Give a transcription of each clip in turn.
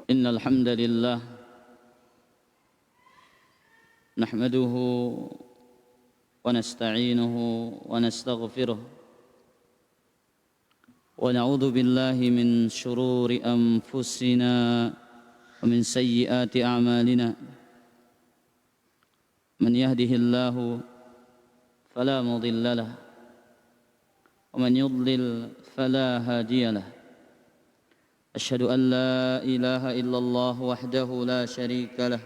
إن الحمد لله نحمده ونستعينه ونستغفره ونعوذ بالله من شرور أنفسنا ومن سيئات أعمالنا من يهده الله فلا مضل له ومن يضلل فلا هادي له أشهد أن لا إله إلا الله وحده لا شريك له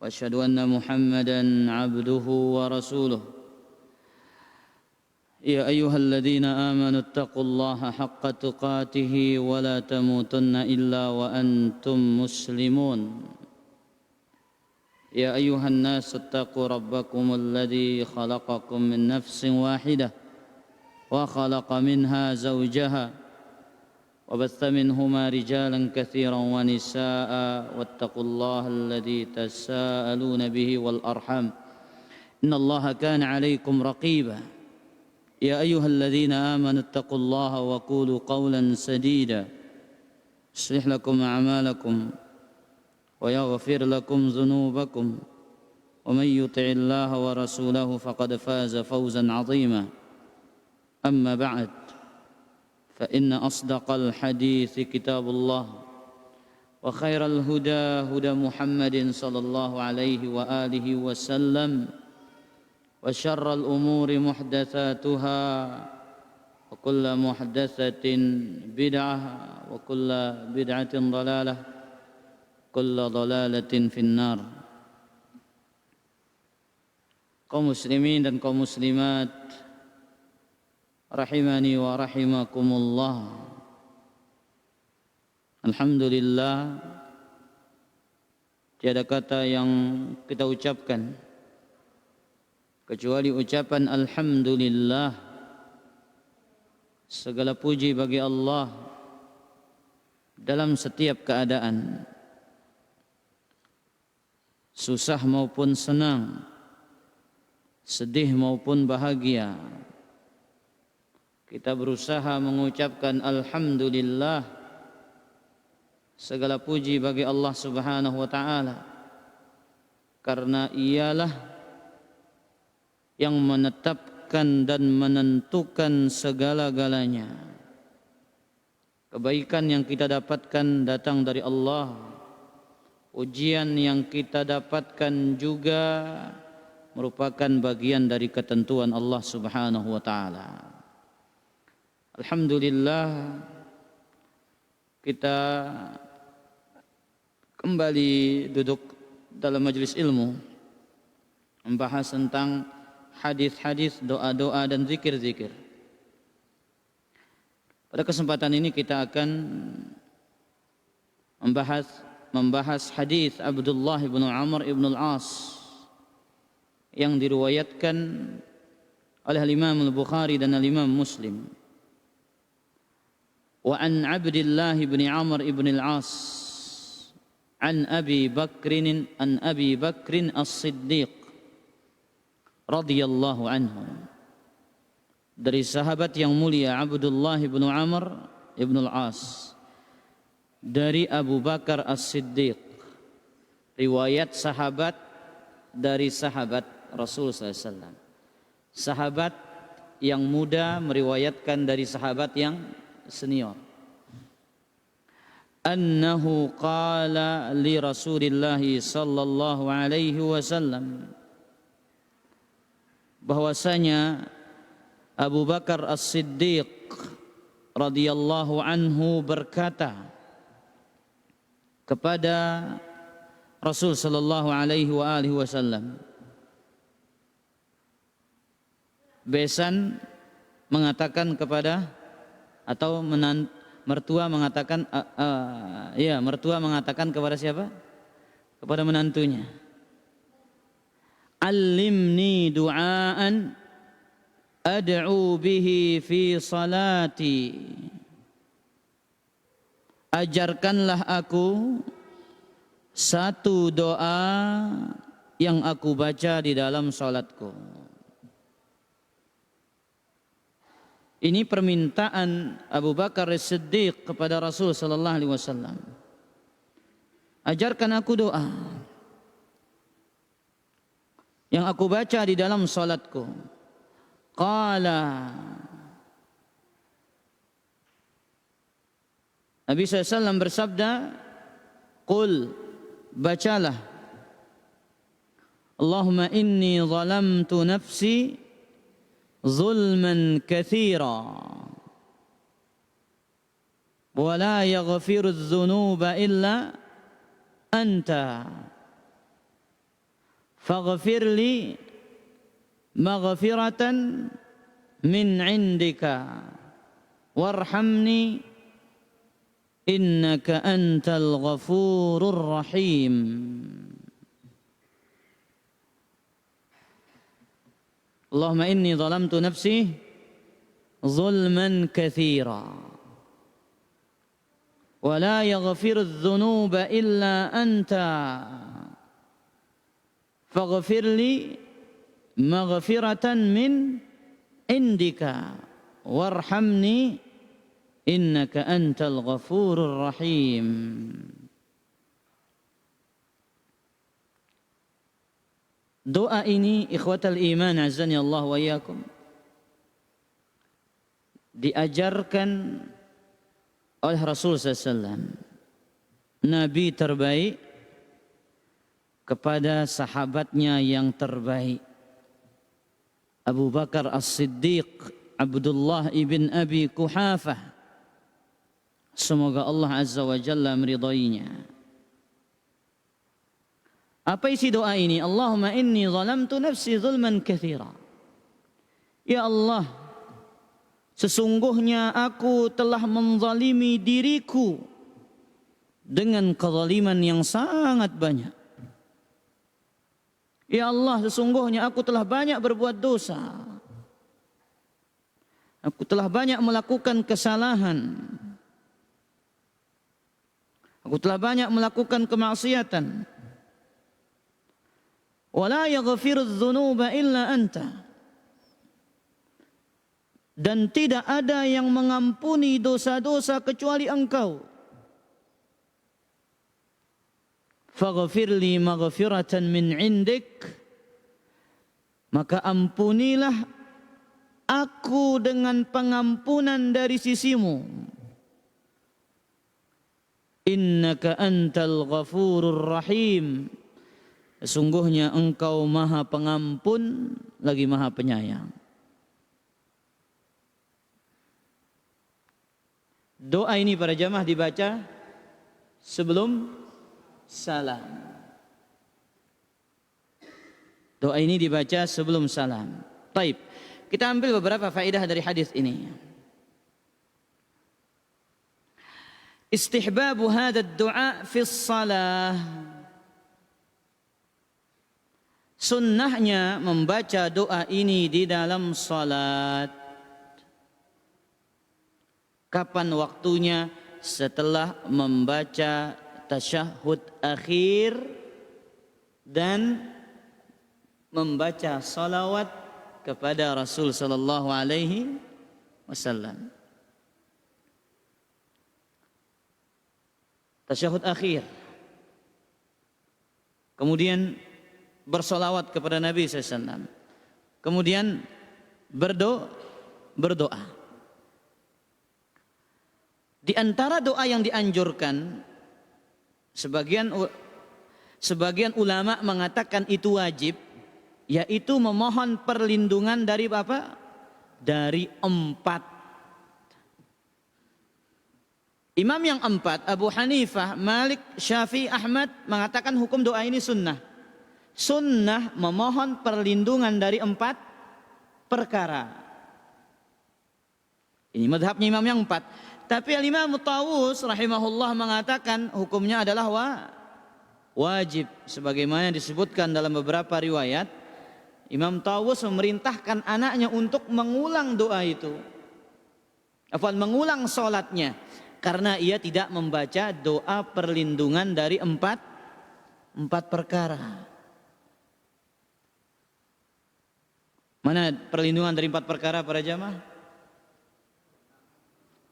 وأشهد أن محمدًا عبده ورسوله يا أيها الذين آمنوا اتقوا الله حق تقاته ولا تموتن إلا وأنتم مسلمون يا أيها الناس اتقوا ربكم الذي خلقكم من نفس واحدة وخلق منها زوجها وبث منهما رجالا كثيرا ونساء واتقوا الله الذي تساءلون به والأرحام إن الله كان عليكم رقيبا يا أيها الذين آمنوا اتقوا الله وقولوا قولا سديدا يصلح لكم أعمالكم ويغفر لكم ذنوبكم ومن يطع الله ورسوله فقد فاز فوزا عظيما أما بعد فإن أصدق الحديث كتاب الله وخير الهدى هدى محمد صلى الله عليه وآله وسلم وشر الأمور محدثاتها وكل محدثة بدعة وكل بدعة ضلالة كل ضلالة في النار. Kaum muslimin dan kaum muslimat rahimani wa rahimakumullah. Alhamdulillah, tiada kata yang kita ucapkan kecuali ucapan alhamdulillah. Segala puji bagi Allah dalam setiap keadaan, susah maupun senang, sedih maupun bahagia. Kita berusaha mengucapkan alhamdulillah. Segala puji bagi Allah Subhanahu wa taala, karena ialah yang menetapkan dan menentukan segala-galanya. Kebaikan yang kita dapatkan datang dari Allah. Ujian yang kita dapatkan juga merupakan bagian dari ketentuan Allah Subhanahu wa taala. Alhamdulillah, kita kembali duduk dalam majelis ilmu membahas tentang hadis-hadis, doa-doa dan zikir-zikir. Pada kesempatan ini kita akan membahas hadis Abdullah bin Amr bin Al-As yang diriwayatkan oleh Imam Al-Bukhari dan Imam Muslim. Wa an Abdullah bin Amr bin Al-As an Abi Bakrin As-Siddiq radhiyallahu anhu. Dari sahabat yang mulia Abdullah bin Amr bin Al-As dari Abu Bakar As-Siddiq, riwayat sahabat dari sahabat Rasul SAW. Sahabat yang muda meriwayatkan dari sahabat yang senior. Annahu qala li Rasulillah sallallahu alaihi wasallam, bahwasanya Abu Bakar As-Siddiq radhiyallahu anhu berkata kepada Rasul sallallahu alaihi wasallam. Besan mengatakan kepada, atau mertua mengatakan mertua mengatakan kepada siapa? Kepada menantunya. Allimni du'aan ad'u bihi fi salati. Ajarkanlah aku satu doa yang aku baca di dalam salatku. Ini permintaan Abu Bakar As-Siddiq kepada Rasul sallallahu alaihi wasallam. ajarkan aku doa yang aku baca di dalam salatku. Qala, Nabi SAW bersabda, qul, bacalah, Allahumma inni zalamtu nafsi zulman katsira wa la yaghfiru adh-dhunuba illa anta faghfir li maghfiratan min 'indika warhamni innaka antal ghafurur rahim. Allahumma inni zalamtu nafsi zulman katsira wa la yaghfiru adh-dhunuba illa anta faghfir li maghfiratan min indika warhamni innaka antal ghafurur rahim. Doa ini ikhwatal iman azani Allah wa iyyakum diajarkan oleh Rasul SAW, Nabi terbaik, kepada sahabatnya yang terbaik, Abu Bakar As-Siddiq Abdullah ibn Abi Quhafah, semoga Allah Azza wa Jalla meridainya. Apa isi doa ini? Allahumma inni zalamtu nafsi zulman katsira. Ya Allah, sesungguhnya aku telah menzalimi diriku dengan kezaliman yang sangat banyak. Ya Allah, sesungguhnya aku telah banyak berbuat dosa. Aku telah banyak melakukan kesalahan. Aku telah banyak melakukan kemaksiatan. Wala yaghfiru adh-dhunuba illa anta. Dan tidak ada yang mengampuni dosa-dosa kecuali Engkau. Faghfirli maghfiratan min indik, maka ampunilah aku dengan pengampunan dari sisimu. Innaka antal ghafurur rahim. Sesungguhnya Engkau Maha Pengampun lagi Maha Penyayang. Doa ini para jamaah dibaca sebelum salam. Doa ini dibaca sebelum salam. Taib. Kita ambil beberapa faedah dari hadis ini. Istihbabu hadha ad-du'a fi shalah. Sunnahnya membaca doa ini di dalam salat. Kapan waktunya? Setelah membaca tasyahud akhir dan membaca salawat kepada Rasul sallallahu alaihi wasallam. Tasyahud akhir. Kemudian bersolawat kepada Nabi SAW. Kemudian berdoa. Di antara doa yang dianjurkan, sebagian ulama mengatakan itu wajib, yaitu memohon perlindungan dari apa? Dari 4. Imam yang 4, Abu Hanifah, Malik, Syafi'i, Ahmad mengatakan hukum doa ini sunnah. Sunnah memohon perlindungan dari 4 perkara. Ini madhabnya imam yang 4. Tapi Imam Tawus rahimahullah mengatakan hukumnya adalah wajib. Sebagaimana disebutkan dalam beberapa riwayat, Imam Tawus memerintahkan anaknya untuk mengulang doa itu. Mengulang sholatnya. Karena ia tidak membaca doa perlindungan dari 4 perkara. Mana perlindungan dari 4 perkara para jamaah?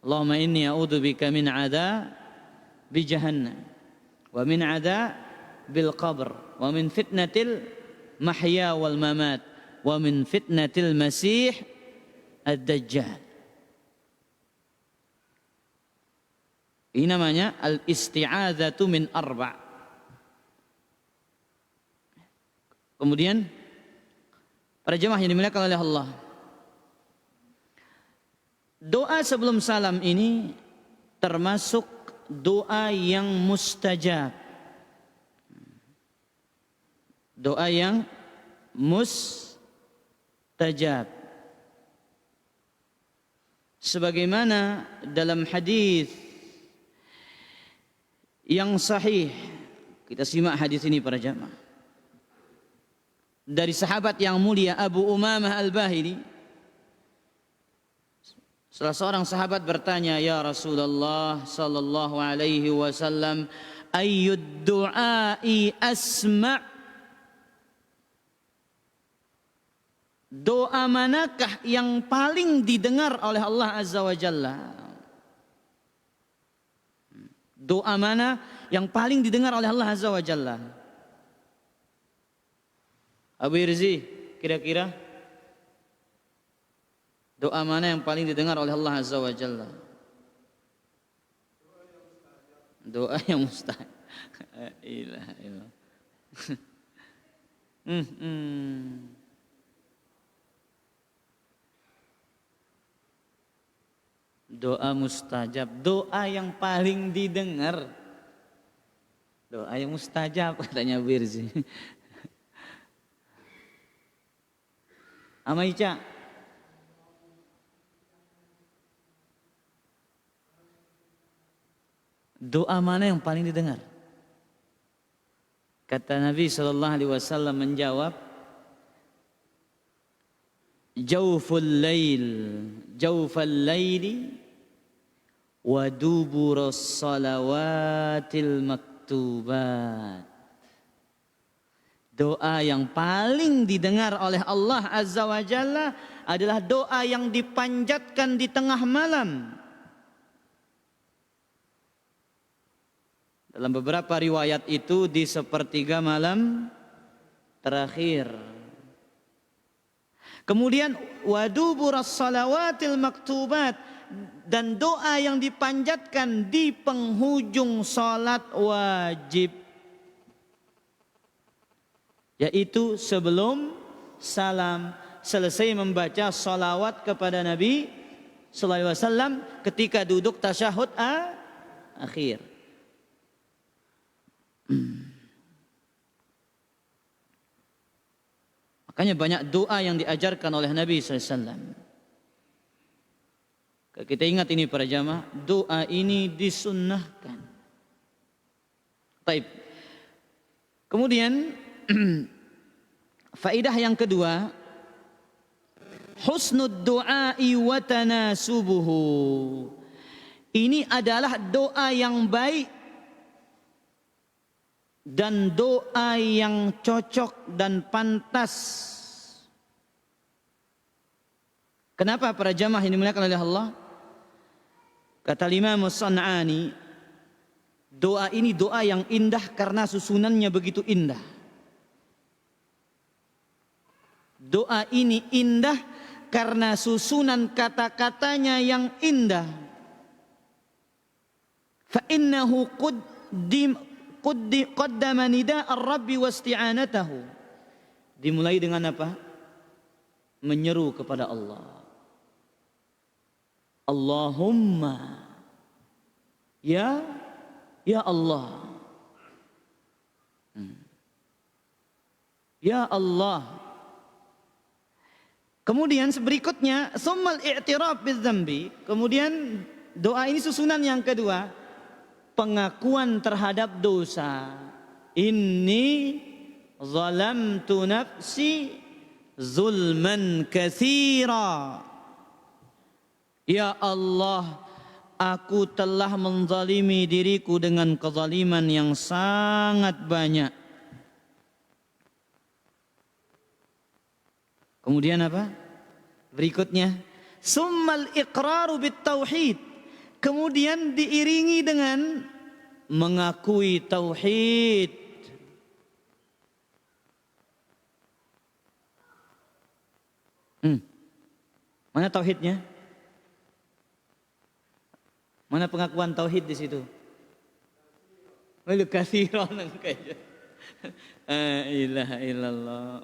Allahumma inni a'udzubika min adzabi jahannam wa min adzabil qabr, wa min fitnatil mahya wal mamat, wa min fitnatil masih ad-dajjal. Ini namanya al-isti'adzatu min arba'. Kemudian para jemaah yang dimuliakan oleh Allah, doa sebelum salam ini termasuk doa yang mustajab. Doa yang mustajab. Sebagaimana dalam hadis yang sahih, kita simak hadis ini para jemaah. Dari sahabat yang mulia Abu Umamah Al-Bahili, salah seorang sahabat bertanya, "Ya Rasulullah sallallahu alaihi wasallam, ayyud du'ai asma'?" Doa manakah yang paling didengar oleh Allah Azza wa Jalla? Doa mana yang paling didengar oleh Allah Azza wa Jalla? Abu Irzi, kira-kira doa mana yang paling didengar oleh Allah Azza wa Jalla? Doa yang mustahil. Ilah. Doa mustajab, doa yang paling didengar. Doa yang mustajab katanya Abu Irzi. Amaica, doa mana yang paling didengar? Kata Nabi SAW menjawab, Jawful laili wa duburus salawatil maktubat. Doa yang paling didengar oleh Allah Azza wa Jalla adalah doa yang dipanjatkan di tengah malam. Dalam beberapa riwayat itu di sepertiga malam terakhir. Kemudian waduburas salawatil maktubat, dan doa yang dipanjatkan di penghujung salat wajib, yaitu sebelum salam, selesai membaca salawat kepada Nabi sallallahu alaihi wasallam ketika duduk tasyahud akhir. Makanya banyak doa yang diajarkan oleh Nabi sallallahu alaihi wasallam. Kita ingat ini para jamaah, doa ini disunnahkan. Baik. Kemudian faidah yang kedua, husnud du'ai wa tanasubuhu. Ini adalah doa yang baik dan doa yang cocok dan pantas. Kenapa para jamaah ini dimuliakan oleh Allah? Kata Imam As-San'ani, doa ini doa yang indah karena susunannya begitu indah. Doa ini indah karena susunan kata-katanya yang indah. Fa innahu qaddama nida' ar-rabbi wasti'anatahu. Dimulai dengan apa? Menyeru kepada Allah. Allahumma, ya Allah, ya Allah. Kemudian berikutnya summal i'tiraf bidzambi. Kemudian doa ini susunan yang kedua, pengakuan terhadap dosa. Inni zalamtu nafsi zulman katsira. Ya Allah, aku telah menzalimi diriku dengan kezaliman yang sangat banyak. Kemudian apa? Berikutnya, summal iqraru bit tauhid. Kemudian diiringi dengan mengakui tauhid. Mana tauhidnya? Mana pengakuan tauhid di situ? Walu katsiran kayaknya. La ilaha illallah.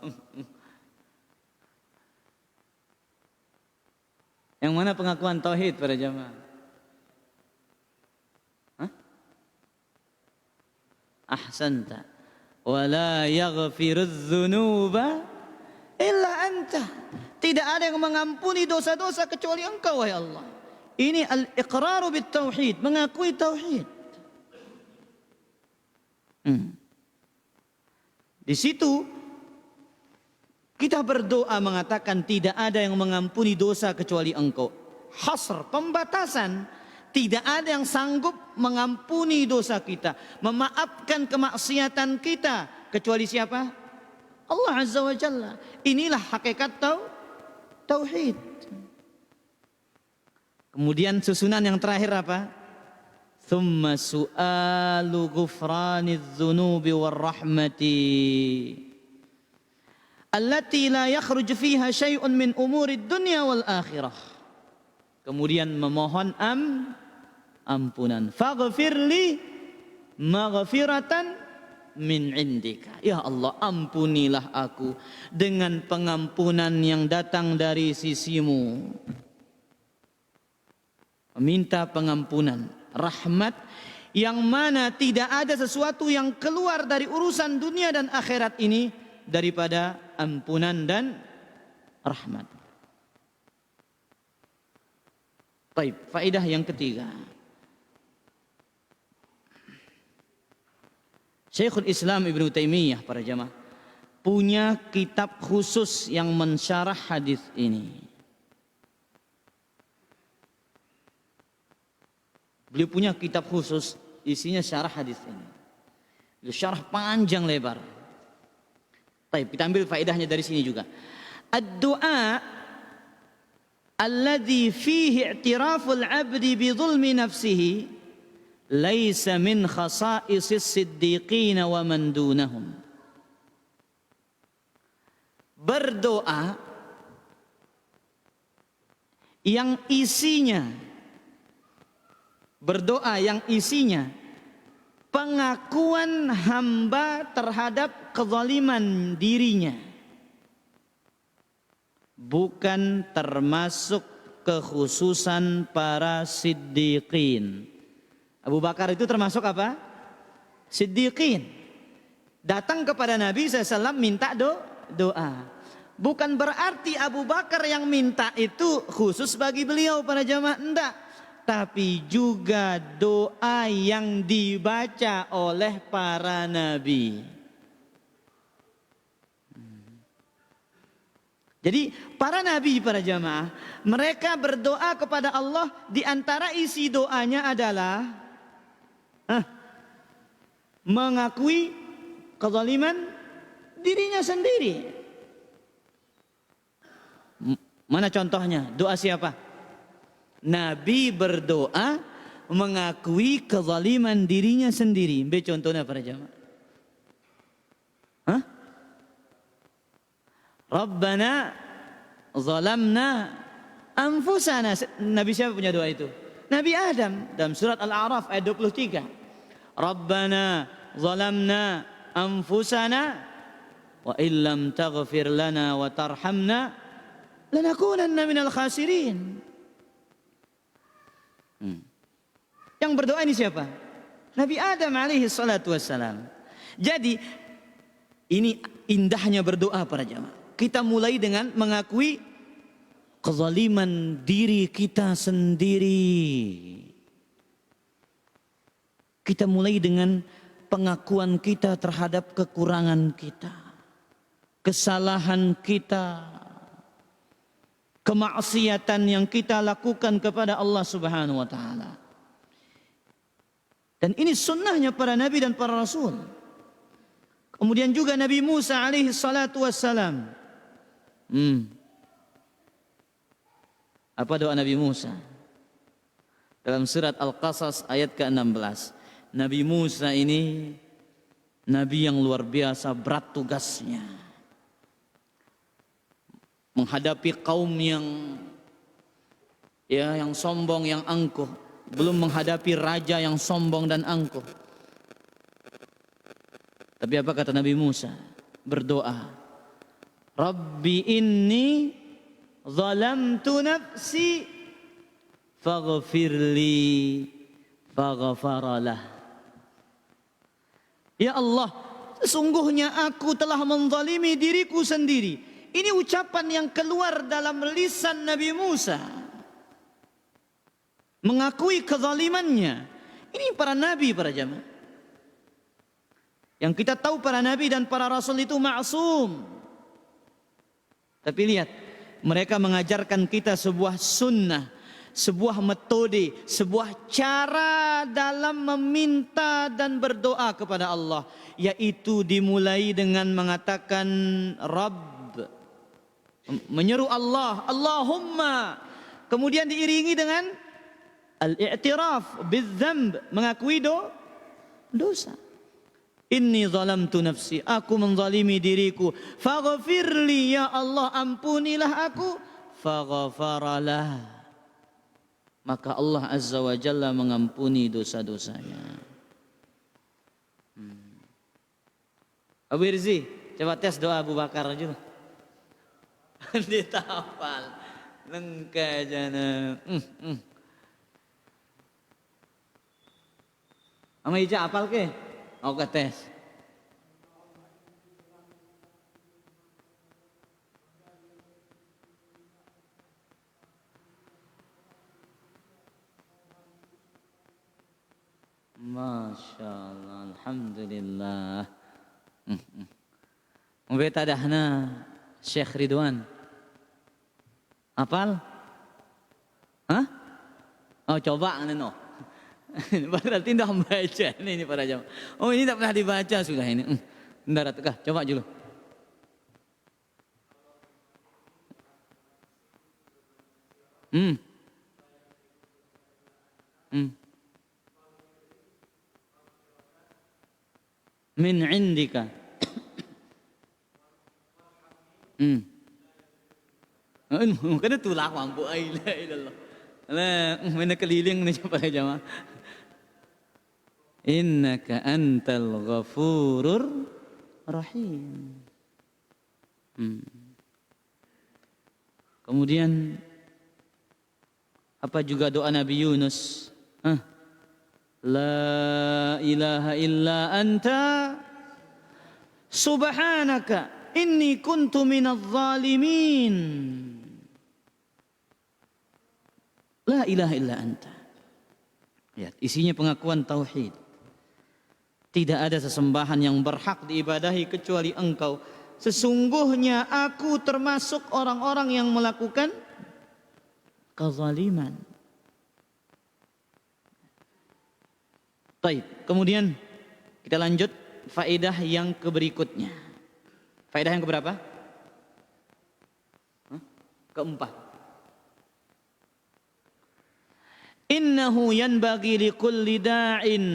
Yang mana pengakuan tauhid para jamaah? Ahsanta. Wala yaghfirudz dzunuba illa anta. Tidak ada yang mengampuni dosa-dosa kecuali Engkau, wahai Allah. Ini al-iqraru bit tauhid, mengakui tauhid. Di situ kita berdoa mengatakan tidak ada yang mengampuni dosa kecuali Engkau. Hasr, pembatasan. Tidak ada yang sanggup mengampuni dosa kita, memaafkan kemaksiatan kita kecuali siapa? Allah Azza wa Jalla. Inilah hakikat tauhid. Kemudian susunan yang terakhir apa? Thumma su'alu ghufraniz dzunubi war rahmati allati la yakhruj fiha syai'un min umurid dunya wal akhirah. Kemudian memohon ampunan. Faghfirli maghfiratan min indika. Ya Allah, ampunilah aku dengan pengampunan yang datang dari sisimu. Meminta pengampunan, rahmat yang mana tidak ada sesuatu yang keluar dari urusan dunia dan akhirat ini daripada ampunan dan rahmat. Baik, faedah yang ketiga. Syekhul Islam Ibnu Taimiyah para jamaah punya kitab khusus yang mensyarah hadis ini. Beliau punya kitab khusus isinya syarah hadis ini. Beliau syarah panjang lebar. Baik, kita ambil faedahnya dari sini juga. Ad-du'a alladhi fihi i'tiraful 'abdi bi dhulmi nafsihi laisa min khasa'isis siddiqin wa man dunahum. Berdoa yang isinya pengakuan hamba terhadap kezaliman dirinya bukan termasuk kekhususan para siddiqin. Abu Bakar itu termasuk apa? Siddiqin. Datang kepada Nabi SAW minta doa. Bukan berarti Abu Bakar yang minta itu khusus bagi beliau para jamaah, enggak. Tapi juga doa yang dibaca oleh para nabi. Jadi para nabi para jamaah, mereka berdoa kepada Allah, di antara isi doanya adalah mengakui kezaliman dirinya sendiri. Mana contohnya? Doa siapa? Nabi berdoa mengakui kezaliman dirinya sendiri. Ambil contohnya para jamaah. Rabbana zalamna anfusana. Nabi siapa punya doa itu? Nabi Adam dalam surat Al-A'raf ayat 23. Rabbana zalamna anfusana wa illam taghfir lana wa tarhamna lanakunanna minal khasirin. Yang berdoa ini siapa? Nabi Adam alaihi salatu wassalam. Jadi ini indahnya berdoa para jamaah. Kita mulai dengan mengakui kezaliman diri kita sendiri. Kita mulai dengan pengakuan kita terhadap kekurangan kita, kesalahan kita, kemaksiatan yang kita lakukan kepada Allah Subhanahu wa taala. Dan ini sunnahnya para nabi dan para rasul. Kemudian juga Nabi Musa alaihi salatu wassalam. Apa doa Nabi Musa? Dalam surat Al-Qasas ayat ke-16. Nabi Musa ini nabi yang luar biasa berat tugasnya. Menghadapi kaum yang sombong, yang angkuh. Belum menghadapi raja yang sombong dan angkuh. Tapi apa kata Nabi Musa? Berdoa. Rabbi inni zalamtu nafsi faghfirli faghfaralah. Ya Allah, sesungguhnya aku telah menzalimi diriku sendiri. Ini ucapan yang keluar dalam lisan Nabi Musa. Mengakui kezalimannya. Ini para nabi, para jamaah. Yang kita tahu para nabi dan para rasul itu ma'sum. Tapi lihat, mereka mengajarkan kita sebuah sunnah, sebuah metode, sebuah cara dalam meminta dan berdoa kepada Allah, yaitu dimulai dengan mengatakan Rabb, menyeru Allah, Allahumma, kemudian diiringi dengan al-i'tiraf bidzamb, mengakui dosa. Inni zalamtu nafsi, aku menzalimi diriku. Faghfirli, ya Allah, ampunilah aku. Faghfaralah, maka Allah Azza wa Jalla mengampuni dosa-dosanya. Abu Irzi, coba tes doa Abu Bakar aja. Ditafal, lengkap jana. Ama ija apal ke? Aku tes. Masya Allah, alhamdulillah. Membeta dahna Syekh Ridwan. Apal? Hah? Oh coba neno. Berarti tidak membaca ini para jamaah. Oh ini tak pernah dibaca sudah ini. Bentar kah? Coba dulu. Min indika. Kena tulak mampu ilallah. Lah, mana keliling ni para jamaah. Innaka antal ghafurur rahim. Kemudian apa juga doa Nabi Yunus? La ilaha illa anta subhanaka inni kuntu minadh zalimin. La ilaha illa anta. Ya, isinya pengakuan tauhid. Tidak ada sesembahan yang berhak diibadahi kecuali Engkau. Sesungguhnya aku termasuk orang-orang yang melakukan kezaliman. Baik, kemudian kita lanjut faedah yang berikutnya. Faedah yang keberapa? Keempat. Innahu yanbaghi likulli da'in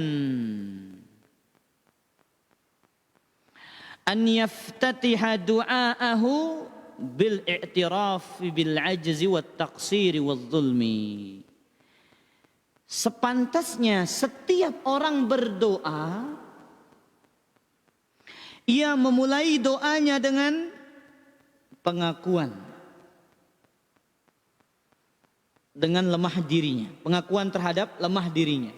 an yaftatiha du'aahu bil i'tiraf bil ajzi wat taqsir wal zulmi. Sepantasnya setiap orang berdoa, ia memulai doanya dengan pengakuan, dengan lemah dirinya, pengakuan terhadap lemah dirinya,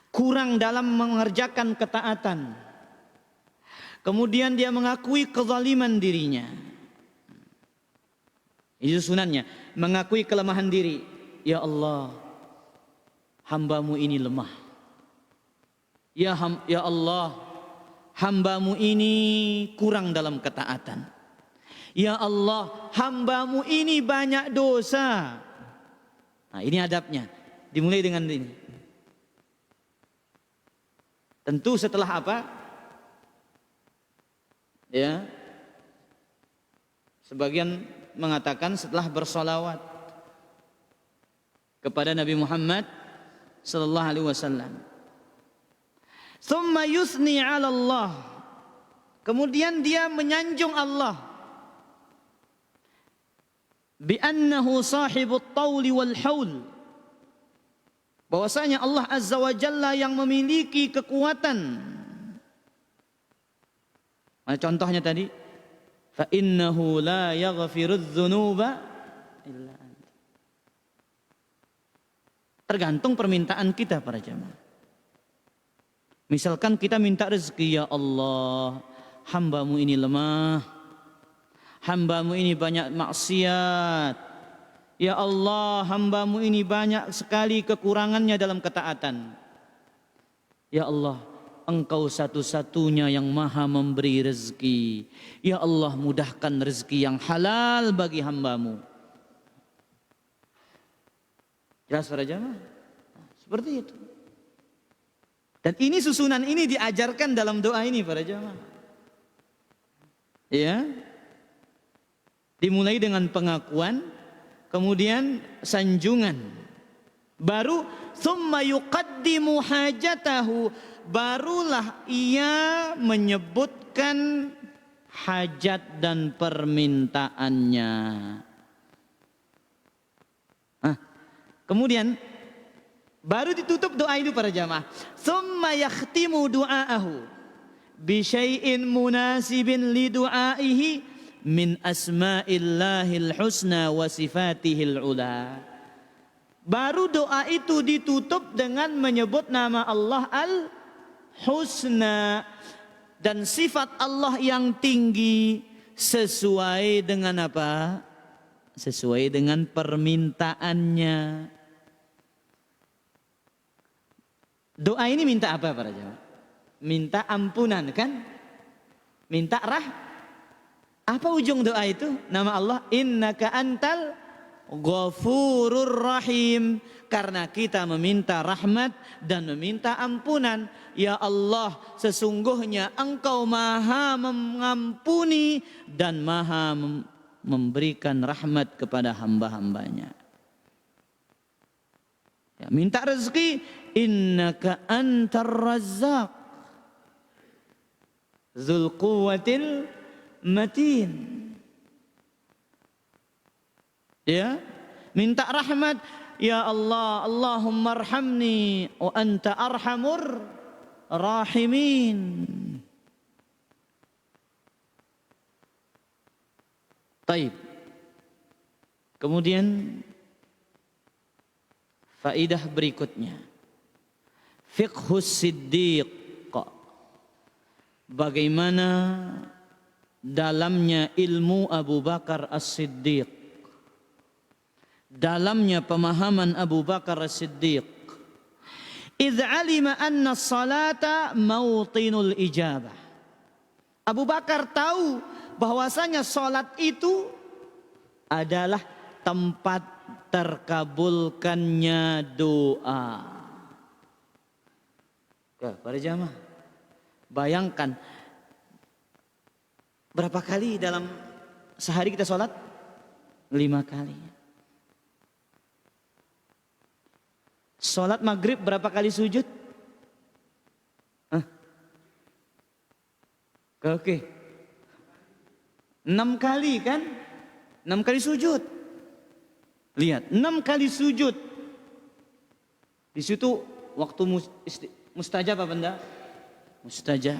kurang dalam mengerjakan ketaatan. Kemudian dia mengakui kezaliman dirinya. Itu sunannya, mengakui kelemahan diri. Ya Allah, hamba-Mu ini lemah. Ya Allah, hamba-Mu ini kurang dalam ketaatan. Ya Allah, hamba-Mu ini banyak dosa. Nah, ini adabnya. Dimulai dengan ini. Tentu setelah apa? Ya, sebagian mengatakan setelah bersolawat kepada Nabi Muhammad sallallahu alaihi wasallam. Tsumma yusni 'ala Allah. Kemudian dia menyanjung Allah. Bi annahu sahibut tauli wal haul. Bahwasanya Allah Azza wa Jalla yang memiliki kekuatan. Mana contohnya tadi? Fa innahu la yaghfirudz dzunuba illa anta. Tergantung permintaan kita para jamaah. Misalkan kita minta rezeki, ya Allah, hamba-Mu ini lemah, hamba-Mu ini banyak maksiat, ya Allah, hamba-Mu ini banyak sekali kekurangannya dalam ketaatan. Ya Allah, Engkau satu-satunya yang maha memberi rezeki. Ya Allah, mudahkan rezeki yang halal bagi hamba-Mu. Jelas para jamaah? Seperti itu. Dan ini susunan ini diajarkan dalam doa ini para jamaah. Ya. Dimulai dengan pengakuan, kemudian sanjungan. Baru summa yuqaddimu hajatahu, barulah ia menyebutkan hajat dan permintaannya. Kemudian baru ditutup doa itu para jamaah. Summa yakhtimu du'aahu bi syai'in munasibin li du'aihi min asma'illahil husna wa sifatihil ula. Baru doa itu ditutup dengan menyebut nama Allah Al-Husna dan sifat Allah yang tinggi sesuai dengan apa? Sesuai dengan permintaannya. Doa ini minta apa para jamaah? Minta ampunan kan? Minta apa ujung doa itu? Nama Allah innaka antal ghafurur rahim. Karena kita meminta rahmat dan meminta ampunan. Ya Allah, sesungguhnya Engkau maha mengampuni dan maha memberikan rahmat kepada hamba-hambanya. Ya, minta rezeki, innaka antar razzaq dzul quwwatil matin. Ya, minta rahmat, ya Allah, Allahumma arhamni wa anta arhamur rahimin. Taib. Kemudian faidah berikutnya, fiqhus siddiq, bagaimana dalamnya ilmu Abu Bakar As-Siddiq, dalamnya pemahaman Abu Bakar As-Siddiq. Idz alima anna as-salata mautinul ijabah. Abu Bakar tahu bahwasanya salat itu adalah tempat terkabulkannya doa. Para jamaah, bayangkan berapa kali dalam sehari kita sholat? 5 kali. Sholat maghrib berapa kali sujud? Oke. 6 kali kan? 6 kali sujud. Lihat, 6 kali sujud. Di situ waktu mustajab apa benda? Mustajab.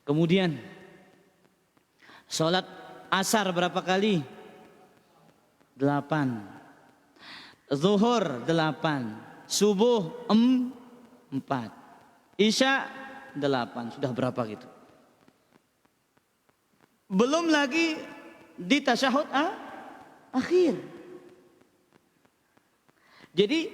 Kemudian sholat asar berapa kali? 8. Zuhur 8. Subuh 4. Isya 8. Sudah berapa gitu? Belum lagi di tasyahud akhir. Jadi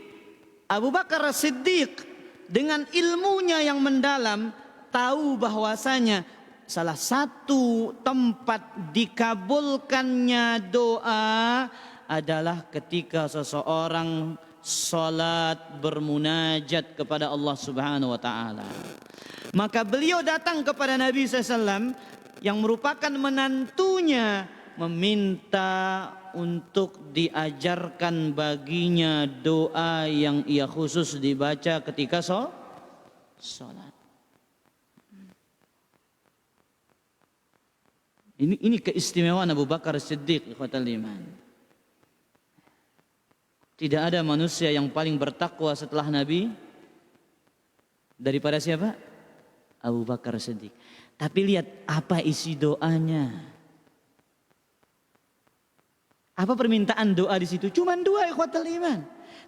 Abu Bakar As-Siddiq dengan ilmunya yang mendalam tahu bahwasanya salah satu tempat dikabulkannya doa adalah ketika seseorang salat bermunajat kepada Allah Subhanahu wa taala. Maka beliau datang kepada Nabi SAW yang merupakan menantunya, meminta untuk diajarkan baginya doa yang ia khusus dibaca ketika salat. Ini keistimewaan Abu Bakar Siddiq, ikhwatal iman. Tidak ada manusia yang paling bertakwa setelah Nabi daripada siapa? Abu Bakar Siddiq. Tapi lihat apa isi doanya. Apa permintaan doa di situ? Cuman dua, ikhwatal iman.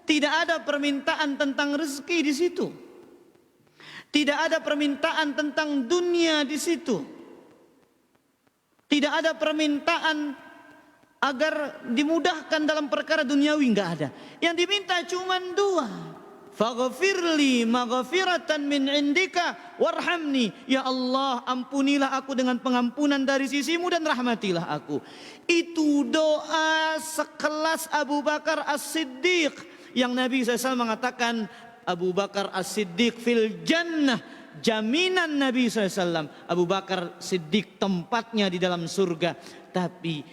Tidak ada permintaan tentang rezeki di situ. Tidak ada permintaan tentang dunia di situ. Tidak ada permintaan agar dimudahkan dalam perkara duniawi, enggak ada. Yang diminta cuma dua. Faghfirli maghfiratan min indika warhamni. Ya Allah, ampunilah aku dengan pengampunan dari sisimu dan rahmatilah aku. Itu doa sekelas Abu Bakar As-Siddiq yang Nabi SAW mengatakan Abu Bakar As-Siddiq fil jannah. Jaminan Nabi SAW, Abu Bakar Siddiq tempatnya di dalam surga. Tapi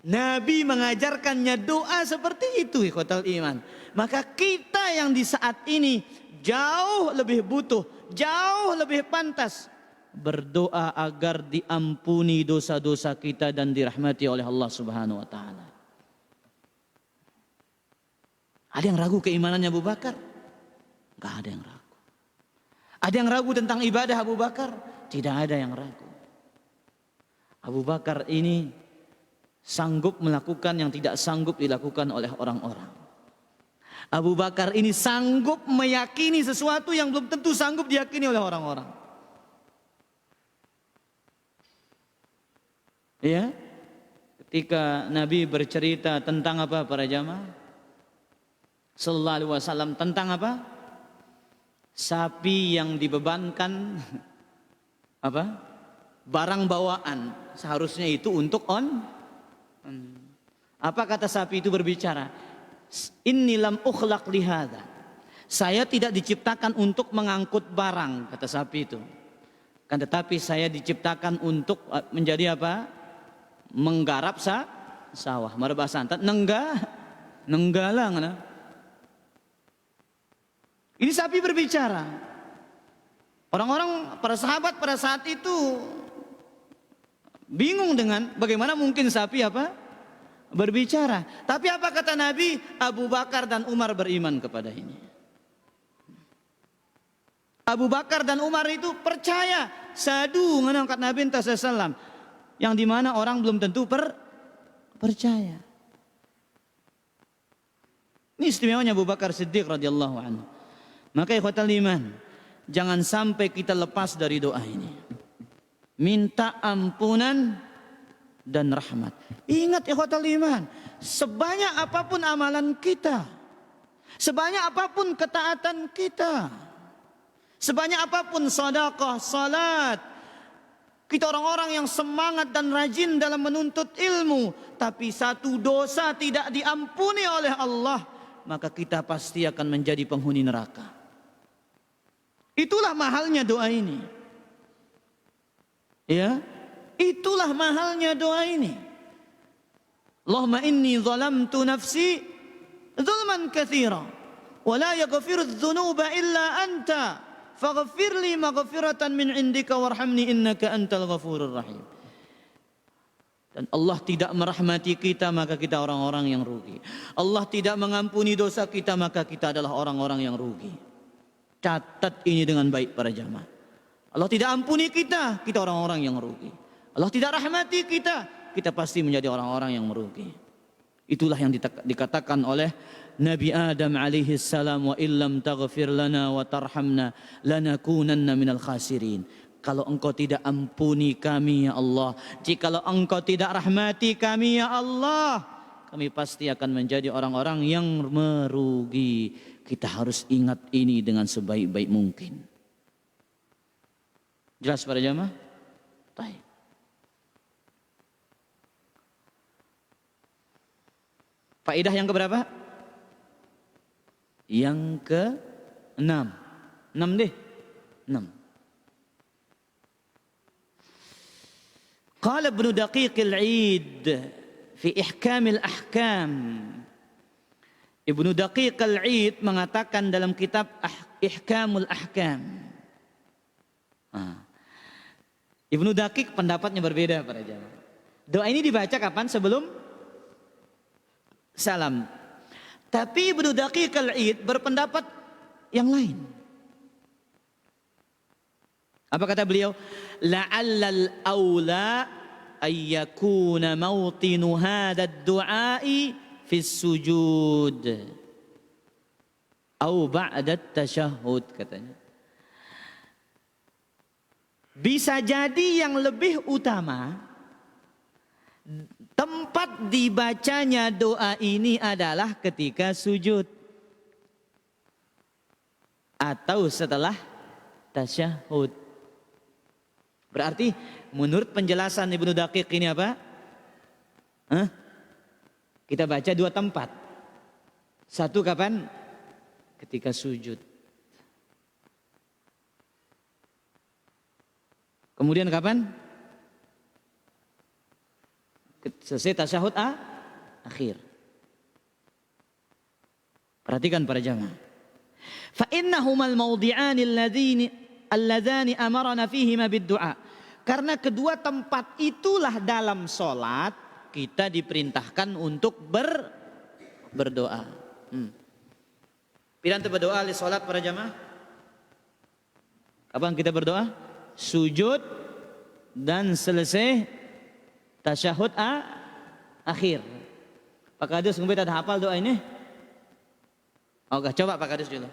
Nabi mengajarkannya doa seperti itu, ikhwatal iman. Maka kita yang di saat ini jauh lebih butuh, jauh lebih pantas berdoa agar diampuni dosa-dosa kita dan dirahmati oleh Allah Subhanahu wa taala. Ada yang ragu keimanannya Abu Bakar? Enggak ada yang ragu. Ada yang ragu tentang ibadah Abu Bakar? Tidak ada yang ragu. Abu Bakar ini sanggup melakukan yang tidak sanggup dilakukan oleh orang-orang. Abu Bakar ini sanggup meyakini sesuatu yang belum tentu sanggup diyakini oleh orang-orang. Ya, ketika Nabi bercerita tentang apa para jamaah? Sallallahu alaihi wasallam tentang apa? Sapi yang dibebankan apa? Barang bawaan, seharusnya itu untuk Apa kata sapi itu berbicara? Inni lam ukhlaq lihada. Saya tidak diciptakan untuk mengangkut barang, kata sapi itu. Kan tetapi saya diciptakan untuk menjadi apa? Menggarap sawah. Mara bahasa Antat nenggalang. Ini sapi berbicara. Orang-orang, para sahabat pada saat itu bingung dengan bagaimana mungkin sapi apa? Berbicara. Tapi apa kata Nabi? Abu Bakar dan Umar beriman kepada ini. Abu Bakar dan Umar itu percaya. Sadu mengangkat Nabi SAW. Yang dimana orang belum tentu percaya. Ini istimewanya Abu Bakar Siddiq radhiyallahu anhu. Maka ikhwatal iman, jangan sampai kita lepas dari doa ini. Minta ampunan dan rahmat. Ingat ikhwatal iman, sebanyak apapun amalan kita, sebanyak apapun ketaatan kita, sebanyak apapun sedekah, salat, kita orang-orang yang semangat dan rajin dalam menuntut ilmu, tapi satu dosa tidak diampuni oleh Allah, maka kita pasti akan menjadi penghuni neraka. Itulah mahalnya doa ini. Ya, itulah mahalnya doa ini. Allahumma inni zalamtu nafsi zulman katsira wa la yaghfiru adh-dhunuba illa anta faghfir li maghfiratan min indika warhamni innaka antal ghafurur rahim. Dan Allah tidak merahmati kita, maka kita orang-orang yang rugi. Allah tidak mengampuni dosa kita, maka kita adalah orang-orang yang rugi. Catat ini dengan baik para jamaah. Allah tidak ampuni kita, kita orang-orang yang merugi. Allah tidak rahmati kita, kita pasti menjadi orang-orang yang merugi. Itulah yang dikatakan oleh Nabi Adam alaihi salam, wa illam taghfir lana wa tarhamna lanakunanna minal khasirin. Kalau engkau tidak ampuni kami ya Allah, jikalau engkau tidak rahmati kami ya Allah, kami pasti akan menjadi orang-orang yang merugi. Kita harus ingat ini dengan sebaik-baik mungkin. Jelas para jamaah? Baik. Faedah yang keberapa? Yang ke-6. 6 deh. 6. Qala Ibnu Daqiq al-Eid fi Ihkam al-Ahkam. Ibnu Daqiq al-Eid mengatakan dalam kitab Ihkamul Ahkam. Nah, Ibnu Daqiq pendapatnya berbeda para jamaah. Doa ini dibaca kapan? Sebelum salam. Tapi Ibnu Daqiq al-Id berpendapat yang lain. Apa kata beliau? La'allal aula ayyakuna mawtinu hadha ad-du'ai fi sujud au ba'da tasyahud, katanya. Bisa jadi yang lebih utama tempat dibacanya doa ini adalah ketika sujud atau setelah tasyahud. Berarti menurut penjelasan Ibnu Daqiq ini apa? Kita baca dua tempat. Satu kapan? Ketika sujud. Kemudian kapan? Selesai tasyahud akhir. Perhatikan para jamaah. Fa innahumal mawdi'ani alladzani amarna fihima bid-du'a. Karena kedua tempat itulah dalam salat kita diperintahkan untuk berdoa. Piranti berdoa di salat para jamaah? Kapan kita berdoa? Sujud dan selesai tasyahud akhir. Pak Kadus mungkin ada hafal doa ini? Oke, coba Pak Kadus dulu.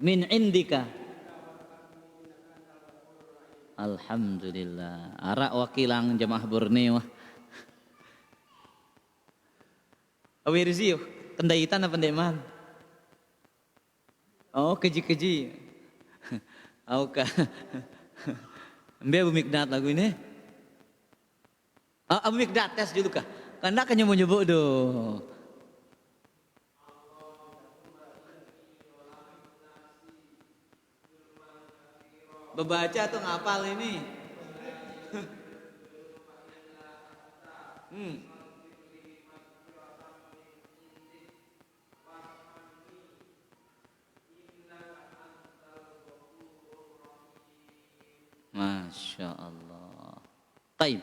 Min indika. Alhamdulillah. Arak wakilang jemaah Borneo. Awirziu, pendaitan apa pendeman? Oh, keji-keji. Auka. Mbak Abu Mikdad lagu ini. Abu Mikdad tes dulu kah? Karena kan nyebut do. Bebaca atau ngapal ini? Masya Allah. Taib.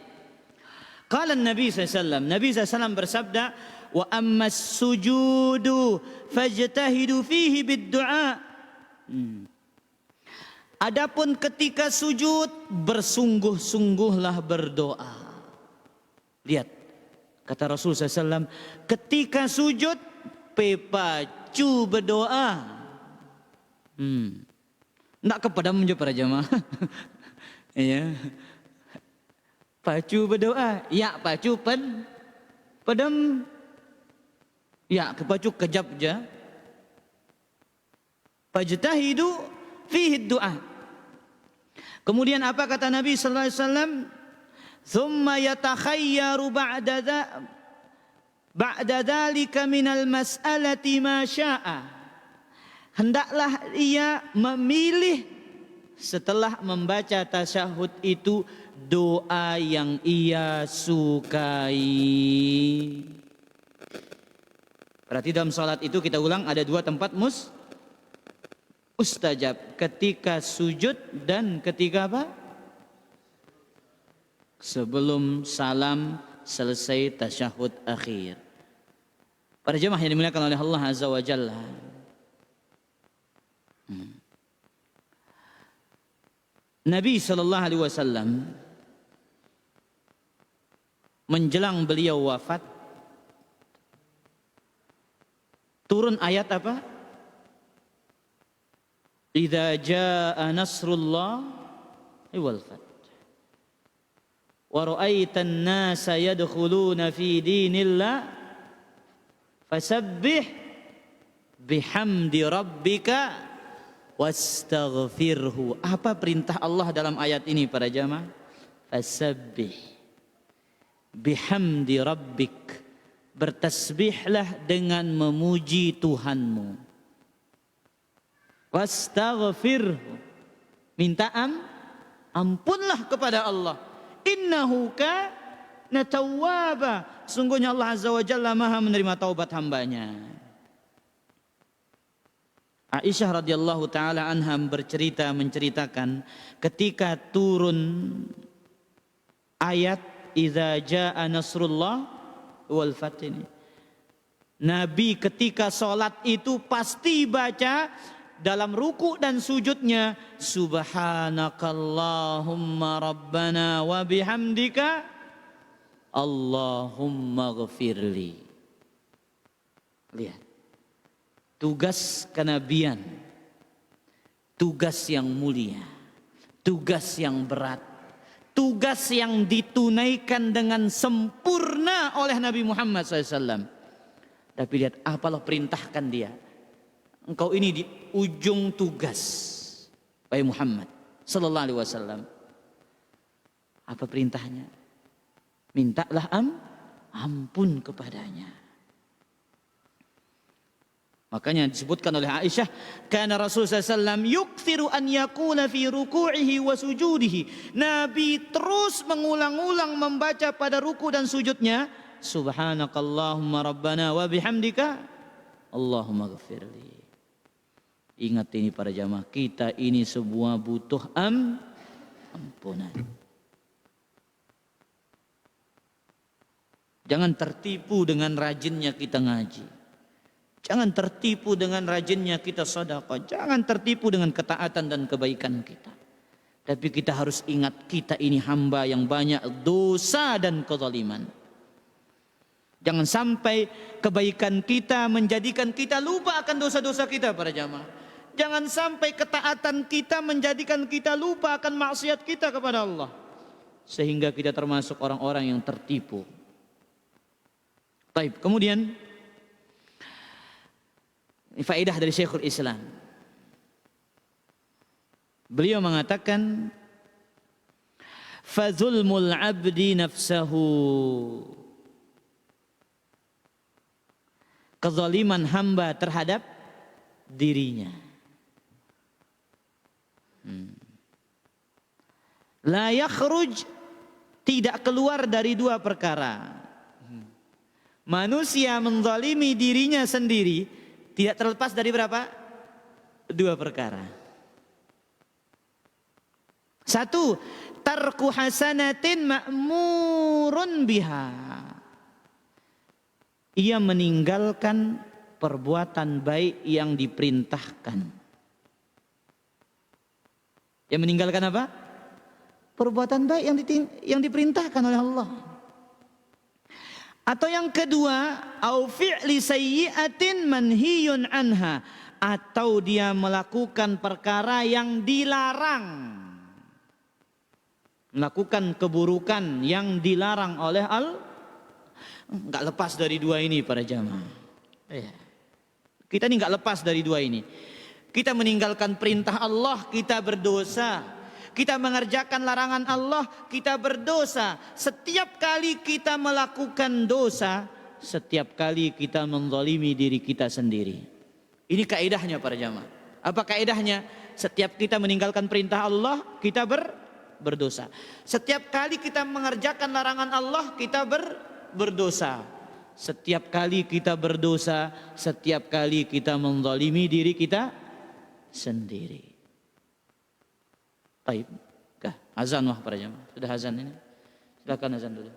Qala Nabi SAW. Nabi SAW bersabda, wa amma sujudu fajtahidu fihi bid-du'a. Adapun ketika sujud bersungguh-sungguhlah berdoa. Lihat kata Rasul SAW, ketika sujud pepacu berdoa. Nak kepada menjawab para jamaah. Iya. Pacu berdoa. Ya pacu padam. Ya kepacu kejap je. Fajtahidu fihi doa. Kemudian apa kata Nabi sallallahu alaihi wasallam? Thumma yatakhayyaru ba'da dzalika minal mas'alati ma syaa. Hendaklah ia memilih setelah membaca tasyahud itu doa yang ia sukai. Berarti dalam salat itu kita ulang ada dua tempat mustajab, ketika sujud dan ketika apa? Sebelum salam selesai tasyahud akhir. Para jemaah yang dimuliakan oleh Allah Azza wa Jalla. Nabi sallallahu alaihi wasallam menjelang beliau wafat turun ayat apa? Idza jaa nasrullah wal fath wa ra'aitan nasa yadkhuluna fi dinillah fasabbih bihamdi rabbika wastaghfirhu. Apa perintah Allah dalam ayat ini para jamaah? Fasabbih bihamdi rabbik. Bertasbihlah dengan memuji Tuhanmu. Wastaghfirhu. Minta ampunlah kepada Allah. Innahu tawwaba. Sungguhnya Allah Azza wa Jalla Maha menerima taubat hambanya. Aisyah radhiyallahu taala anha menceritakan ketika turun ayat idza jaa nasrullah wal fath ini. Nabi ketika sholat itu pasti baca dalam ruku dan sujudnya subhanakallahumma rabbana wa bihamdika Allahumma ghafirli. Lihat, tugas kenabian, tugas yang mulia, tugas yang berat, tugas yang ditunaikan dengan sempurna oleh Nabi Muhammad SAW. Tapi lihat apa Allah perintahkan dia. Engkau ini di ujung tugas, wahai Muhammad sallallahu alaihi wasallam. Apa perintahnya? Mintalah ampun kepadanya. Makanya disebutkan oleh Aisyah, kana Rasulullah SAW yukthiru an yaqula fi ruku'ihi wa sujudihi. Nabi terus mengulang-ulang membaca pada ruku dan sujudnya, subhanakallahumma rabbana wa bihamdika Allahumma ghafirli. Ingat ini para jamaah, kita ini semua butuh ampunan. Jangan tertipu dengan rajinnya kita ngaji. Jangan tertipu dengan rajinnya kita sedekah. Jangan tertipu dengan ketaatan dan kebaikan kita. Tapi kita harus ingat kita ini hamba yang banyak dosa dan kezaliman. Jangan sampai kebaikan kita menjadikan kita lupa akan dosa-dosa kita para jamaah. Jangan sampai ketaatan kita menjadikan kita lupa akan maksiat kita kepada Allah. Sehingga kita termasuk orang-orang yang tertipu. Baik, kemudian faedah dari Syekhul Islam. Beliau mengatakan fazulmul abdi nafsahu. Kezaliman hamba terhadap dirinya. La yakhruj, tidak keluar dari dua perkara. Manusia menzalimi dirinya sendiri tidak terlepas dari berapa? Dua perkara. Satu, tarku hasanatin ma'murun biha. Ia meninggalkan perbuatan baik yang diperintahkan. Ia meninggalkan apa? Perbuatan baik yang diperintahkan oleh Allah. Atau yang kedua, au fi'li sayyi'atin manhiyun anha, atau dia melakukan perkara yang dilarang. Melakukan keburukan yang dilarang oleh enggak lepas dari dua ini para jamaah. Kita ini enggak lepas dari dua ini. Kita meninggalkan perintah Allah, kita berdosa. Kita mengerjakan larangan Allah, kita berdosa. Setiap kali kita melakukan dosa, setiap kali kita menzalimi diri kita sendiri. Ini kaidahnya para jamaah. Apa kaidahnya? Setiap kita meninggalkan perintah Allah, kita berdosa. Setiap kali kita mengerjakan larangan Allah, kita berdosa. Setiap kali kita berdosa, setiap kali kita menzalimi diri kita sendiri. Baik, azan wah para jamaah. Sudah azan ini. Silakan azan dulu.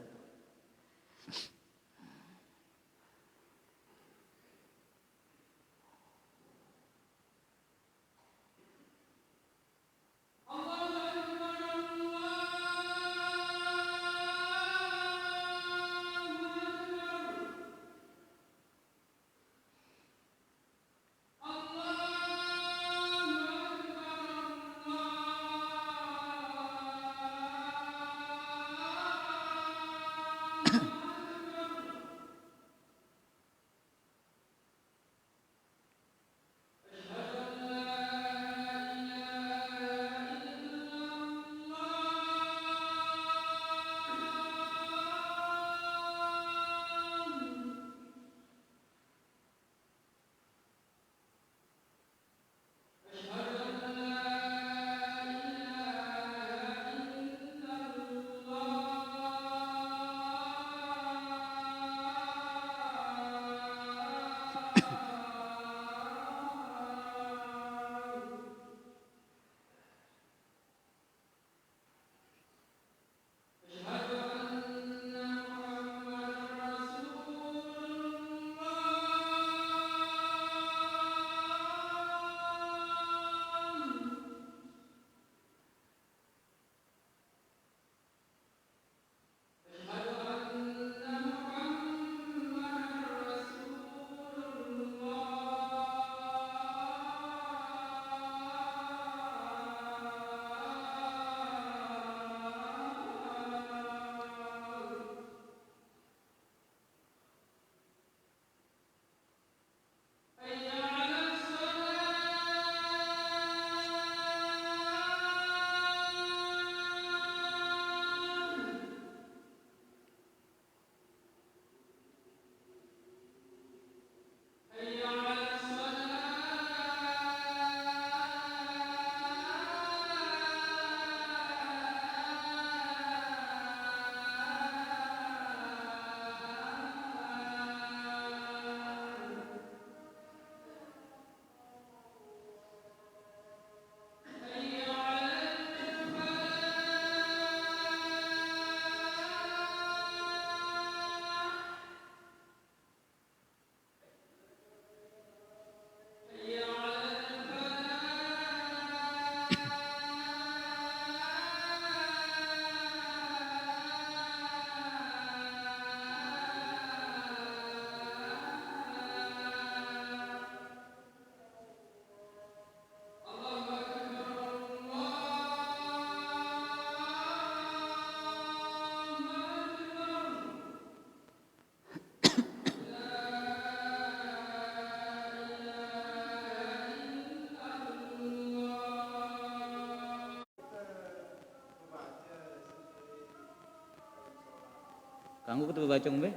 Kanggo betul baca be?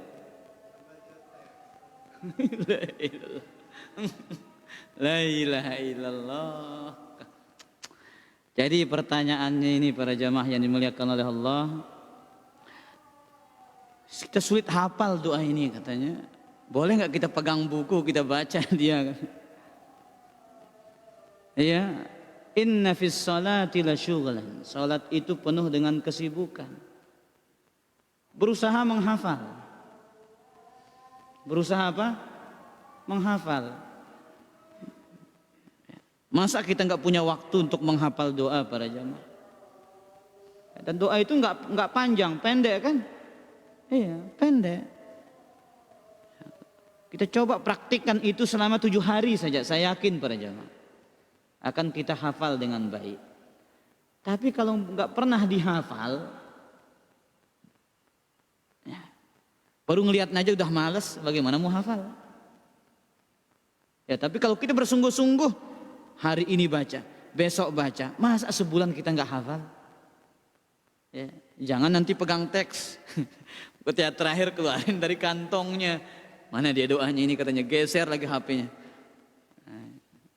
La ilaha illallah. Jadi pertanyaannya ini para jamaah yang dimuliakan oleh Allah, kita sulit hafal doa ini katanya. Boleh nggak kita pegang buku kita baca dia? Ya, inna fis salati lasyughlan. Salat itu penuh dengan kesibukan. Berusaha menghafal. Berusaha apa? Menghafal. Masa kita nggak punya waktu untuk menghafal doa para jamaah? Dan doa itu nggak panjang, pendek kan? Iya, pendek. Kita coba praktikkan itu selama 7 hari saja. Saya yakin para jamaah akan kita hafal dengan baik. Tapi kalau nggak pernah dihafal, ya, baru ngelihat aja udah males, bagaimana mau hafal? Ya, tapi kalau kita bersungguh-sungguh, hari ini baca, besok baca, masa sebulan kita nggak hafal? Ya, jangan nanti pegang teks, ketika terakhir keluarin dari kantongnya, mana dia doanya ini katanya geser lagi HP-nya.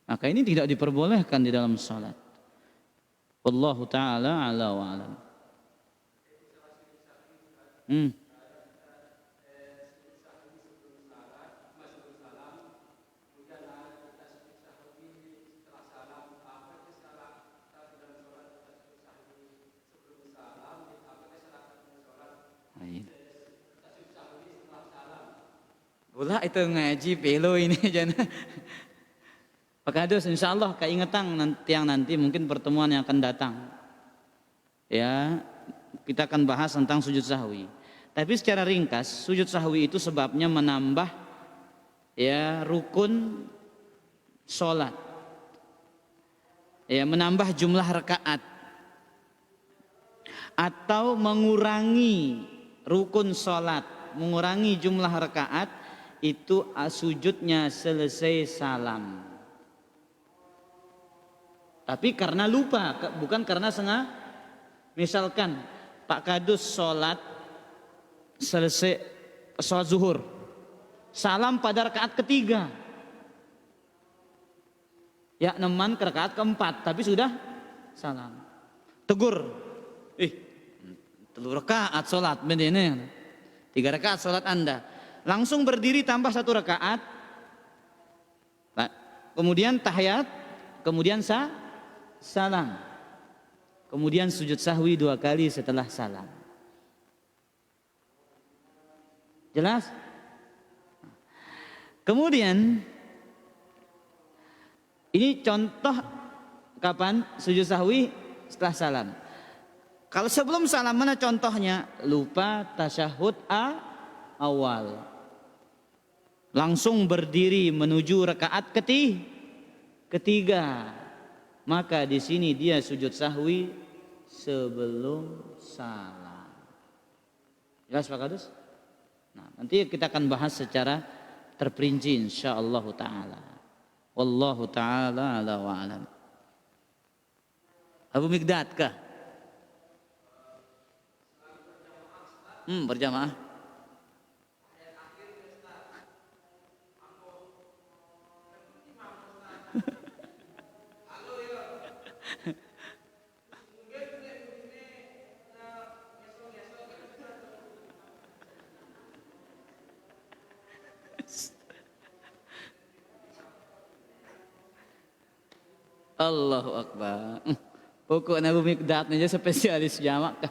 Maka ini tidak diperbolehkan di dalam salat. Wallahu taala ala wa alam. Ulah itu ngaji pelo ini jangan. Pak Kadus, insya Allah keingetan nanti mungkin pertemuan yang akan datang. Ya, kita akan bahas tentang sujud sahwi. Tapi secara ringkas, sujud sahwi itu sebabnya menambah ya rukun sholat. Ya, menambah jumlah rakaat atau mengurangi rukun sholat, mengurangi jumlah rakaat itu sujudnya selesai salam. Tapi karena lupa, bukan karena sengaja. Misalkan Pak Kadus sholat selesai sholat zuhur, salam pada rakaat ketiga, ya neman ke rakaat keempat, tapi sudah salam. Tegur, telur rakaat sholat, begini, 3 rakaat sholat Anda, langsung berdiri tambah 1 rakaat, kemudian tahiyat, kemudian salam, kemudian sujud sahwi 2 kali setelah salam. Jelas? Kemudian ini contoh kapan sujud sahwi setelah salam. Kalau sebelum salam mana contohnya? Lupa tasyahud awal, langsung berdiri menuju rakaat ketiga. Maka di sini dia sujud sahwi sebelum salam. Jelas Pak Kadus? Nah, nanti kita akan bahas secara terperinci insyaallah taala. Wallahu taala ala wa alam. Abu Mikdad kah? Berjamaah. Allahu Akbar. Pokoknya Abu Mikdad aja spesialis jamak.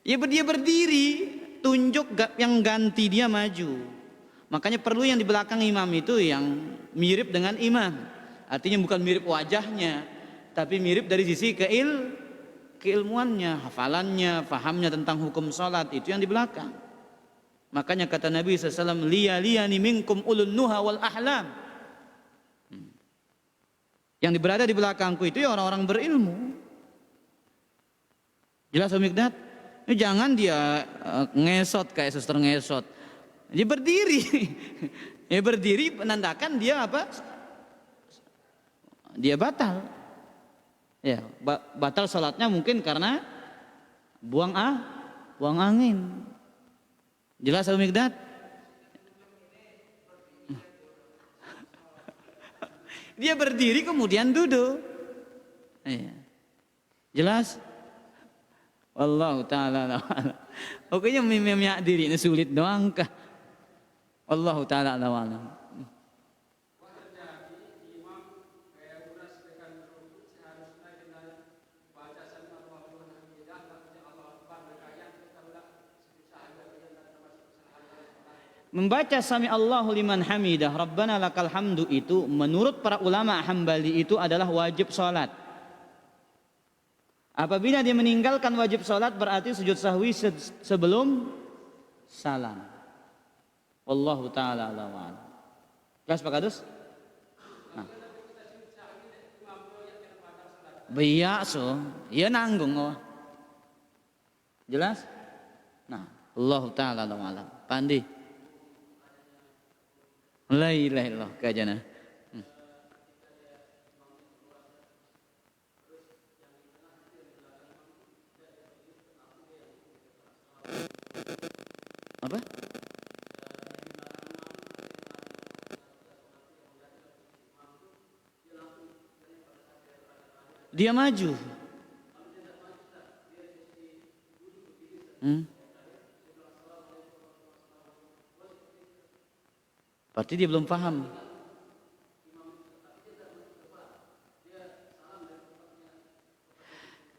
Ya dia berdiri, tunjuk yang ganti dia maju. Makanya perlu yang di belakang imam itu yang mirip dengan imam. Artinya bukan mirip wajahnya, tapi mirip dari sisi keilmuannya, hafalannya, fahamnya tentang hukum salat, itu yang di belakang. Makanya kata Nabi SAW, liyani minkum ulun nuha wal ahlam. Yang berada di belakangku itu ya orang-orang berilmu. Jelas Om Mikdad? Jangan dia ngesot kayak suster ngesot. Dia berdiri. Ya berdiri menandakan dia apa? Dia batal. Ya, batal salatnya mungkin karena buang angin. Jelas Abu Mikdad? Dia berdiri kemudian duduk. Iya. Jelas? Wallahu ta'ala alam. Pokoknya memang diri ini sulit doang kah? Wallahu ta'ala alam. Membaca Sami Allahu liman hamidah Rabbana lakal hamdu itu menurut para ulama Hambali itu adalah wajib sholat. Apabila dia meninggalkan wajib sholat berarti sujud sahwi sebelum salam. Wallahu ta'ala a'lam. Jelas Pak Kadus? Nah. Biasa, ya nanggung oh. Jelas? Nah, Allahu ta'ala a'lam. Pandi. La ilaha illallah kajana. Apa? Dia maju. Berarti dia belum paham.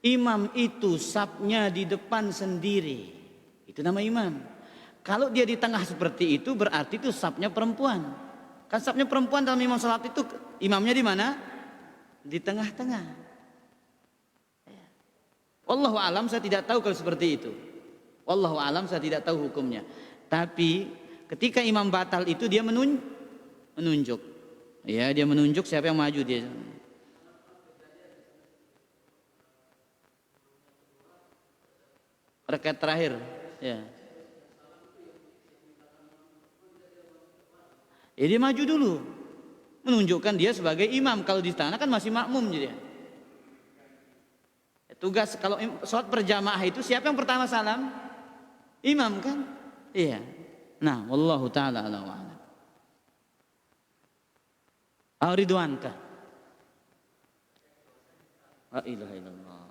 Imam itu sapnya di depan sendiri. Itu nama imam. Kalau dia di tengah seperti itu berarti itu sapnya perempuan. Kan sapnya perempuan dalam imam salat itu imamnya di mana? Di tengah-tengah. Wallahu alam saya tidak tahu kalau seperti itu. Wallahu alam saya tidak tahu hukumnya. Tapi ketika imam batal itu dia menunjuk. Ya, dia menunjuk siapa yang maju dia. Rakaat terakhir, ya. Ya dia maju dulu. Menunjukkan dia sebagai imam. Kalau di sana kan masih makmum jadi. Tugas kalau sholat berjamaah itu siapa yang pertama salam? Imam kan? Iya. Nah, wallahu ta'ala a'lam. Ridwan kah? La ilaha illallah.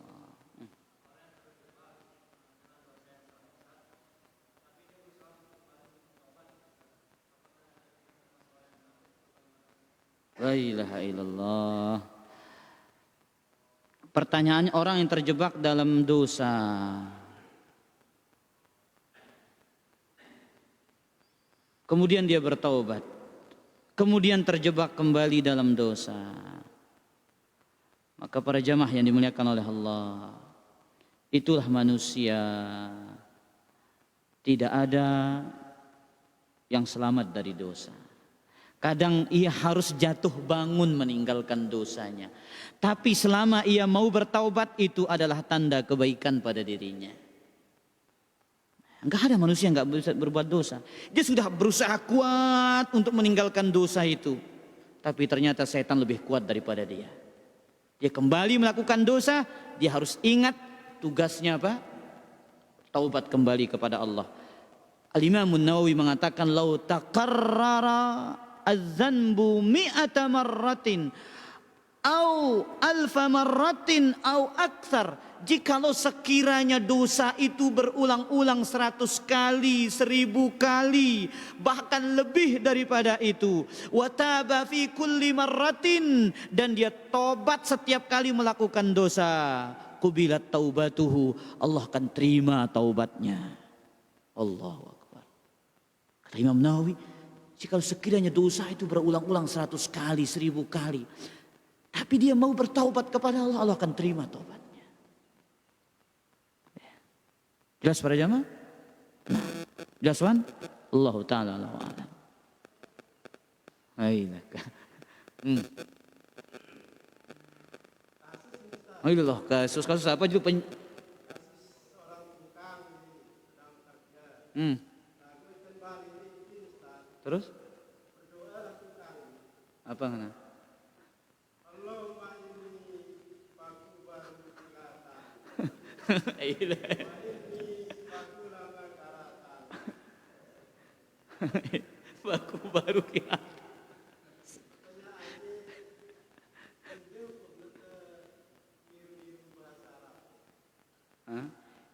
La ilaha illallah. Pertanyaannya orang yang terjebak dalam dosa. Kemudian dia bertaubat. Kemudian terjebak kembali dalam dosa. Maka para jamaah yang dimuliakan oleh Allah, itulah manusia. Tidak ada yang selamat dari dosa. Kadang ia harus jatuh bangun meninggalkan dosanya. Tapi selama ia mau bertaubat itu adalah tanda kebaikan pada dirinya. Enggak ada manusia yang enggak bisa berbuat dosa. Dia sudah berusaha kuat untuk meninggalkan dosa itu. Tapi ternyata setan lebih kuat daripada dia. Dia kembali melakukan dosa, dia harus ingat tugasnya apa? Taubat kembali kepada Allah. Al-Imam Nawawi mengatakan lau taqarrara az-zanbu mi'ata marratin au alfa marratin au akthar. Jikalau sekiranya dosa itu berulang-ulang 100 kali, 1000 kali, bahkan lebih daripada itu. Wa taba fi kulli marratin, dan dia tobat setiap kali melakukan dosa. Qubilat taubatuhu, Allah akan terima taubatnya. Allahu Akbar. Kata Imam Nawawi, jikalau sekiranya dosa itu berulang-ulang 100 kali, 1000 kali, tapi dia mau bertaubat kepada Allah, Allah akan terima taubatnya. Jelas para jamaah? Jelas kan? Allah Ta'ala alam. Ayolah, kasus-kasus apa juga Terus? Apa ngana? Paku baru kilat.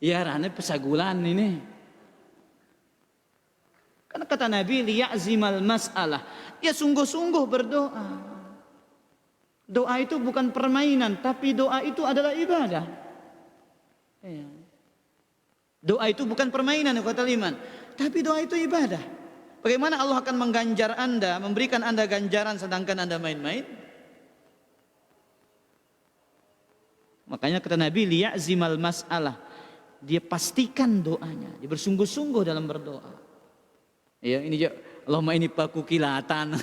Iya, rane pesagulan ini. Karena kata Nabi liya'zimal mas'alah. Ya sungguh-sungguh berdoa. Doa itu bukan permainan, tapi doa itu adalah ibadah. Ya. Doa itu bukan permainan kata Liman, tapi doa itu ibadah. Bagaimana Allah akan mengganjar Anda, memberikan Anda ganjaran sedangkan Anda main-main? Makanya kata Nabi liya'zimal mas'alah. Dia pastikan doanya, dia bersungguh-sungguh dalam berdoa. Ya, ini juga Allahumma ini paku kilatan.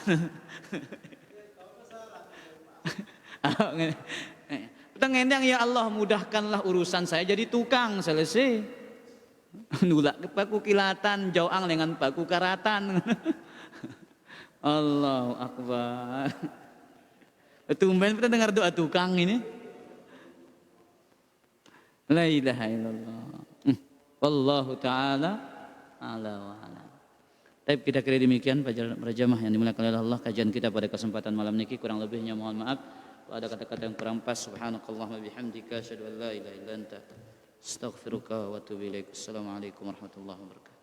Tengendang ya Allah mudahkanlah urusan saya jadi tukang selesai. Nulak ke paku kilatan jauang dengan paku karatan. Allahu Akbar. Tumben kita dengar doa tukang ini. La ilaha illallah. Wallahu ta'ala ala wa ala. Tapi kita kira demikian para jamaah yang dimuliakan oleh Allah, kajian kita pada kesempatan malam niki kurang lebihnya mohon maaf. Kalau ada kata-kata yang kurang pas, subhanakallahumma bihamdika asyhadu an la ilaha illa anta astaghfiruka wa atubu ilaik. Assalamualaikum warahmatullahi wabarakatuh.